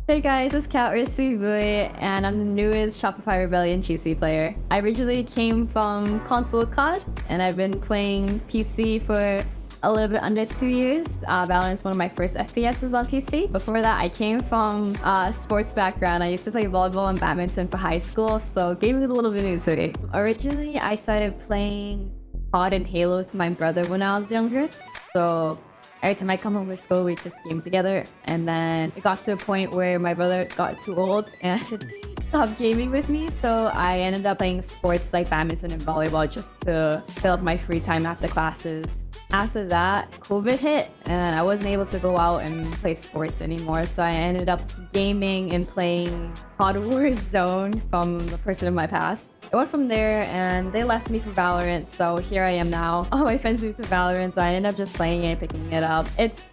Hey guys, it's Kat or cbui, and I'm the newest Shopify Rebellion GC player. I originally came from console COD, and I've been playing PC for a little bit under 2 years. Valorant's one of my first FPSs on PC. Before that, I came from a sports background. I used to play volleyball and badminton for high school, so gaming is a little bit new to me. Originally, I started playing COD and Halo with my brother when I was younger. So every time I come home from school, we just game together. And then it got to a point where my brother got too old and stopped gaming with me. So I ended up playing sports like badminton and volleyball just to fill up my free time after classes. After that, COVID hit and I wasn't able to go out and play sports anymore. So I ended up gaming and playing COD Warzone from the person in my past. I went from there and they left me for Valorant, so here I am now. All my friends moved to Valorant, so I ended up just playing it, picking it up. It's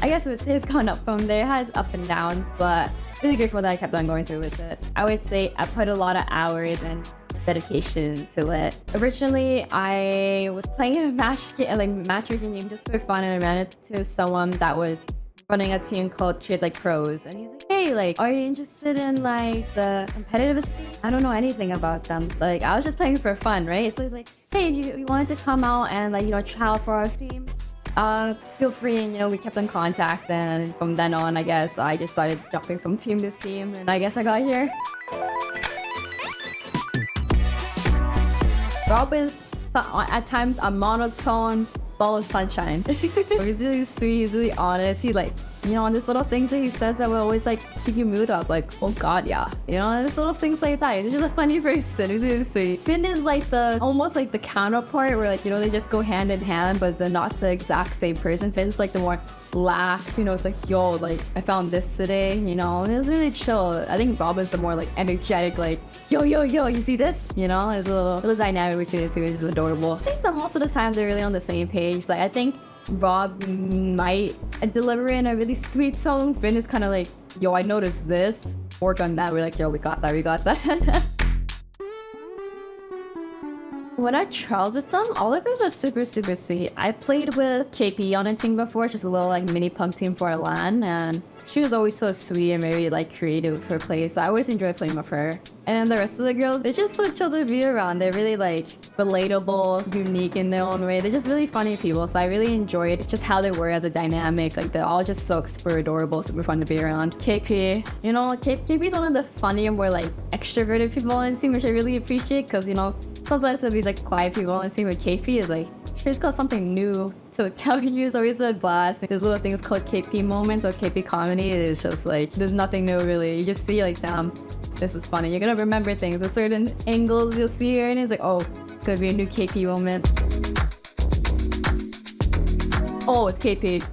I guess it's gone up from there. It has up and downs, but really grateful that I kept on going through with it. I would say I put a lot of hours and dedication to it. Originally, I was playing a matchmaking game just for fun, and I ran into someone that was running a team called Trade Like Pros, and he's like, hey, like, are you interested in like the competitive scene? I don't know anything about them. Like, I was just playing for fun, right? So he's like, hey, if you wanted to come out and like, try out for our team, feel free. And we kept in contact, and from then on, I guess I just started jumping from team to team, and I guess I got here. Rob is at times a monotone ball of sunshine. He's really sweet, he's really honest. He there's little things that he says that will always like keep your mood up, like, oh god, yeah. There's little things like that. He's just a funny person. He's really sweet. Finn is like almost like the counterpart where they just go hand in hand, but they're not the exact same person. Finn's like the more lax, it's like, yo, like I found this today, it was really chill. I think Rob is the more like energetic, like, yo, you see this? There's a little dynamic between the two, which is adorable. I think that most of the time they're really on the same page. Like, I think Rob might deliver in a really sweet tone. Finn is kind of like, yo, I noticed this, work on that. We're like, yo, we got that. When I trials with them, all the girls are super, super sweet. I played with KP on a team before, just a little like mini punk team for a LAN, and she was always so sweet and very like creative with her play, so I always enjoy playing with her. And then the rest of the girls, they're just so chill to be around. They're really like relatable, unique in their own way. They're just really funny people, so I really enjoyed just how they were as a dynamic. Like, they're all just so super adorable, super fun to be around. KP, KP is one of the funnier, more like extroverted people on the team, which I really appreciate, because sometimes there'll be like quiet people on the team, with KP is like, she's got something new to tell you. It's always a blast. There's little things called KP moments or KP comedy. It's just like, there's nothing new really. You just see like, damn, this is funny. You're gonna remember things. There's certain angles you'll see here, and it's like, oh, it's gonna be a new KP moment. Oh, it's KP.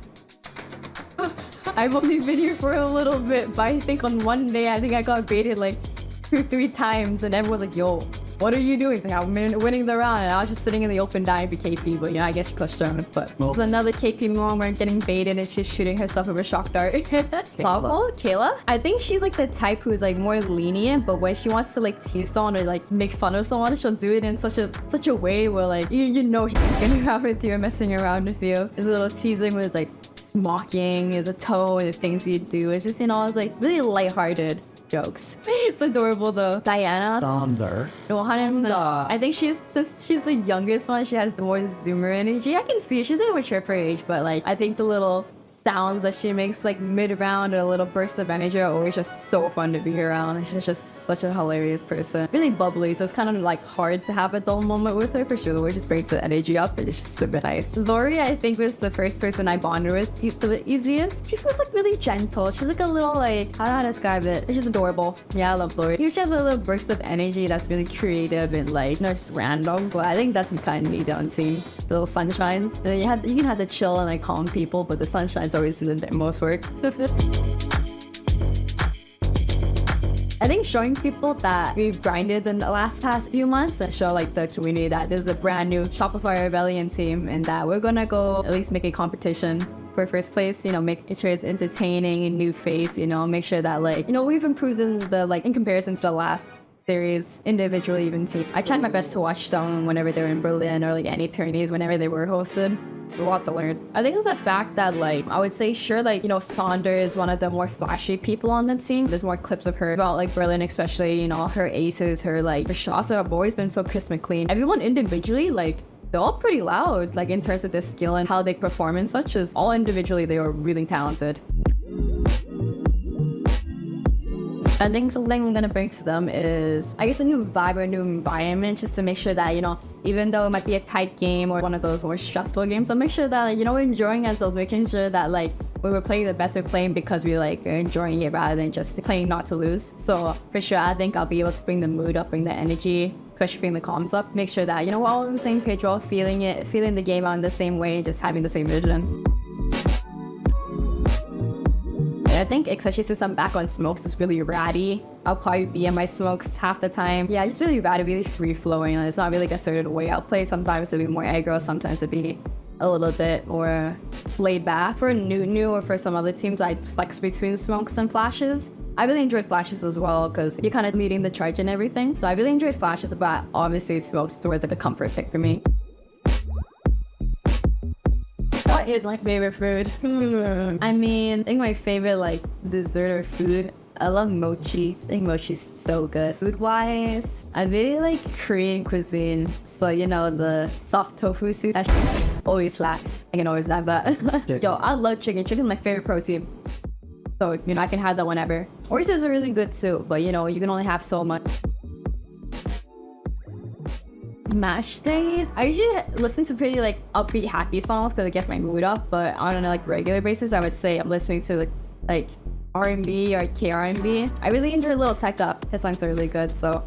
I've only been here for a little bit, but I think on one day, I think I got baited like 2-3 times, and everyone's like, yo, what are you doing? It's like, I'm winning the round, and I was just sitting in the open dying for KP, but I guess she clutched on. But there's another KP moment where I'm getting baited and she's shooting herself with a shock dart. Kayla? I think she's like the type who's like more lenient, but when she wants to like tease someone or like make fun of someone, she'll do it in such a way where like, she's gonna have with you and messing around with you. There's a little teasing where it's like mocking the tone, the things you do. It's just, it's like really lighthearted jokes. It's adorable though. Diana. Sonder. 100%. I think she's the youngest one. She has the more zoomer energy. I can see she's a mature for her age, but like, I think the little sounds that she makes like mid-round or a little burst of energy are always just so fun to be around. She's just such a hilarious person. Really bubbly, so it's kind of like hard to have a dull moment with her for sure. It just brings the energy up, and it's just super nice. Lorri, I think, was the first person I bonded with the easiest. She feels like really gentle. She's like a little like, I don't know how to describe it. It's just adorable. Yeah, I love Lorri. She has a little burst of energy that's really creative and like not just random, but I think that's what you kind of need on team. The little sunshines. And then you can have the chill and like calm people, but the sunshines always do the most work. I think showing people that we've grinded in the past few months and show like the community that there's a brand new Shopify Rebellion team, and that we're gonna go at least make a competition for first place, make sure it's entertaining and new face, make sure that like, we've improved in comparison to the last series, individually even team. I tried my best to watch them whenever they were in Berlin or like any tourneys whenever they were hosted. A lot to learn. I think it's the fact that like I would say sure like Sonder is one of the more flashy people on the team. There's more clips of her about like Berlin, especially her aces, her shots have always been so crisp and clean. Everyone individually like they're all pretty loud like in terms of their skill and how they perform and such. As all individually they are really talented. I think something I'm gonna bring to them is, I guess, a new vibe or a new environment, just to make sure that, even though it might be a tight game or one of those more stressful games, I'll make sure that, we're enjoying ourselves, making sure that, like, when we're playing the best, we're playing because we, like, are enjoying it rather than just playing not to lose. So, for sure, I think I'll be able to bring the mood up, bring the energy, especially bring the comms up, make sure that, we're all on the same page, we're all feeling it, feeling the game out in the same way, just having the same vision. I think, especially since I'm back on smokes, it's really ratty. I'll probably be in my smokes half the time. Yeah, just really ratty, really free-flowing. It's not really like a certain way I'll play. Sometimes it'll be more aggro, sometimes it'll be a little bit more laid back. For new or for some other teams, I flex between smokes and flashes. I really enjoyed flashes as well because you're kind of leading the charge and everything. So I really enjoyed flashes, but obviously smokes is worth the comfort pick for me. What is my favorite food? I mean, I think my favorite like dessert or food, I love mochi. I think mochi's so good. Food-wise, I really like Korean cuisine. So, the soft tofu soup, that always slaps. I can always have that. Yo, I love chicken. Chicken's my favorite protein. So, I can have that whenever. Oysters are really good too, but you can only have so much. Match days, I usually listen to pretty like upbeat, happy songs because it gets my mood up. But on a like regular basis, I would say I'm listening to like R&B or K-R&B. I really enjoy Little Tech Up. His songs are really good, so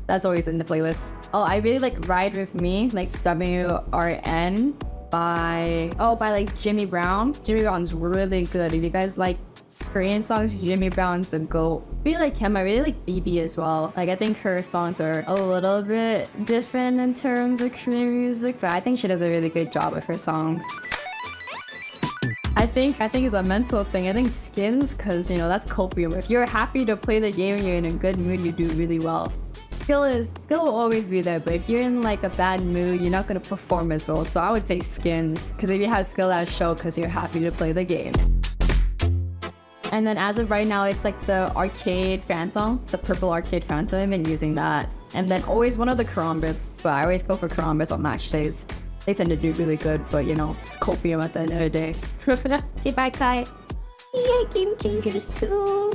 that's always in the playlist. Oh, I really like Ride With Me, like WRN by like Jimmy Brown. Jimmy Brown's really good. If you guys like Korean songs, Jimmy Brown's the GOAT. I really like him. I really like BB as well. Like, I think her songs are a little bit different in terms of Korean music, but I think she does a really good job with her songs. I think it's a mental thing. I think skins, because that's copium. If you're happy to play the game and you're in a good mood, you do really well. Skill will always be there, but if you're in like a bad mood, you're not gonna perform as well. So I would take skins, because if you have skill, that'll show because you're happy to play the game. And then as of right now, it's like the arcade phantom, the purple arcade phantom. I've been using that. And then always one of the karambits, but I always go for karambits on match days. They tend to do really good, but it's copium at the end of the day. See, bye, Kai. Yeah, Game Changers 2.